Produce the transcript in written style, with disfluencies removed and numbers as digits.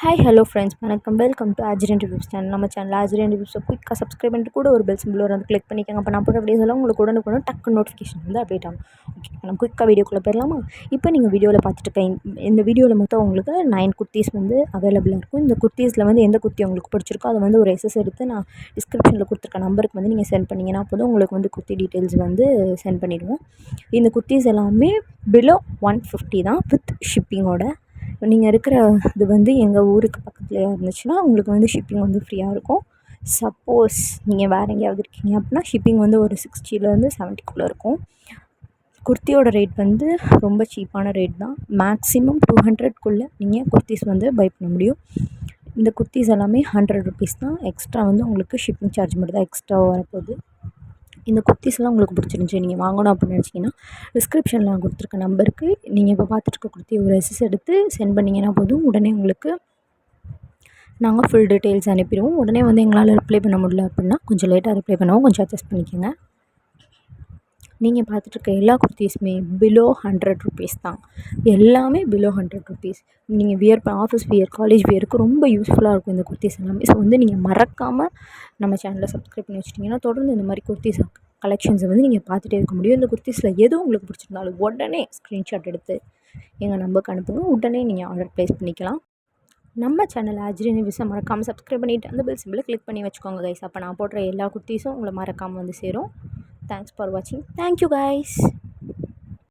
Hi hello friends வணக்கம். Welcome to Ajiran reviews channel. நம்ம channel Ajiran ரிவ்யூஸை குயிக்காக சப்ஸ்கிரைப் பண்ணிட்டு கூட ஒரு பெல் சிம்பிள் வந்து கிளிக் பண்ணிக்கோங்க. அப்போ நான் போகிற வீடியோஸ் எல்லாம் உங்களுக்கு உடனுக்குடன் டக்கு நோட்டிஃபிகேஷன் வந்து அப்டேட் ஆகும். ஓகே, நம்ம குயிக்காக வீடியோக்குள்ளே போயிடலாமா? இப்போ நீங்கள் வீடியோவில் பார்த்துட்டு இருக்க இந்த வீடியோவில் மொத்தம் உங்களுக்கு 9 குர்த்திஸ் வந்து அவைலபிளாக இருக்கும். இந்த குர்த்திஸில் வந்து எந்த குர்த்தி உங்களுக்கு பிடிச்சிருக்கோ அதை வந்து ஒரு எஸ்எஸ் எடுத்து நான் டிஸ்கிரிப்ஷனில் கொடுத்துருக்க நம்பருக்கு வந்து நீங்கள் சென்ட் பண்ணிங்கன்னா போதும் உங்களுக்கு வந்து குர்த்தி டீட்டெயில்ஸ் வந்து சென்ட் பண்ணிடுவோம். இந்த குர்த்திஸ் எல்லாமே பிலோ 150 தான் வித் ஷிப்பிங்கோட. நீங்கள் இருக்கிற இது வந்து எங்கள் ஊருக்கு பக்கத்துலேயே இருந்துச்சுன்னா உங்களுக்கு வந்து ஷிப்பிங் வந்து ஃப்ரீயாக இருக்கும். சப்போஸ் நீங்கள் வேறு எங்கேயாவது இருக்கீங்க அப்படின்னா ஷிப்பிங் வந்து ஒரு 60லேருந்து 70க்குள்ளே இருக்கும். குர்த்தியோட ரேட் வந்து ரொம்ப சீப்பான ரேட் தான். மேக்ஸிமம் 200க்குள்ளே நீங்கள் குர்த்திஸ் வந்து பை பண்ண முடியும். இந்த குர்த்திஸ் எல்லாமே 100 ருபீஸ் தான். எக்ஸ்ட்ரா வந்து உங்களுக்கு ஷிப்பிங் சார்ஜ் மட்டும் தான் எக்ஸ்ட்ரா வரப்போகுது. இந்த குர்த்திஸ்லாம் உங்களுக்கு பிடிச்சிருந்துச்சி, நீங்கள் வாங்கணும் அப்படின்னு நினச்சிங்கன்னா டிஸ்கிரிப்ஷனில் நான் கொடுத்துருக்க நம்பருக்கு நீங்கள் இப்போ பார்த்துருக்க குர்த்தி ஒரு எஸ்எஸ் எடுத்து சென்ட் பண்ணிங்கன்னா போதும் உடனே உங்களுக்கு நாங்கள் ஃபுல் டீட்டெயில்ஸ் அனுப்பிடுவோம். உடனே வந்து எங்களால் ரிப்ளை பண்ண முடியல அப்படின்னா கொஞ்சம் லேட்டாக ரிப்ளை பண்ணுவோம், கொஞ்சம் அட்ஜஸ்ட் பண்ணிக்கோங்க. நீங்கள் பார்த்துட்ருக்க எல்லா குர்த்திஸுமே பிலோ 100 ருபீஸ் தான். எல்லாமே பிலோ 100 ருபீஸ். நீங்கள் வியர் ஆஃபீஸ் வியர், காலேஜ் வியருக்கு ரொம்ப யூஸ்ஃபுல்லாக இருக்கும் இந்த குர்த்திஸ் எல்லாமே. ஸோ வந்து நீங்கள் மறக்காமல் நம்ம சேனலை சப்ஸ்கிரைப் பண்ணி வச்சிட்டிங்கன்னா தொடர்ந்து இந்த மாதிரி குர்த்திஸ் கலெக்ஷன்ஸை வந்து நீங்கள் பார்த்துட்டே இருக்க முடியும். இந்த குர்த்திஸில் எது உங்களுக்கு பிடிச்சிருந்தாலும் உடனே ஸ்க்ரீன்ஷாட் எடுத்து எங்கள் நம்பருக்கு அனுப்புங்க. உடனே நீங்கள் ஆர்டர் ப்ளேஸ் பண்ணிக்கலாம். நம்ம சேனல் ஆஜிரன் ரிவ்யூஸை மறக்காமல் சப்ஸ்கிரைப் பண்ணிவிட்டு அந்த பெல் சிம்பிளை கிளிக் பண்ணி வச்சுக்கோங்க கைஸ். அப்போ நான் போடுற எல்லா குர்த்திஸும் உங்களை மறக்காமல் வந்து சேரும். தேங்க்ஸ் ஃபார் வாட்சிங். Thank you guys.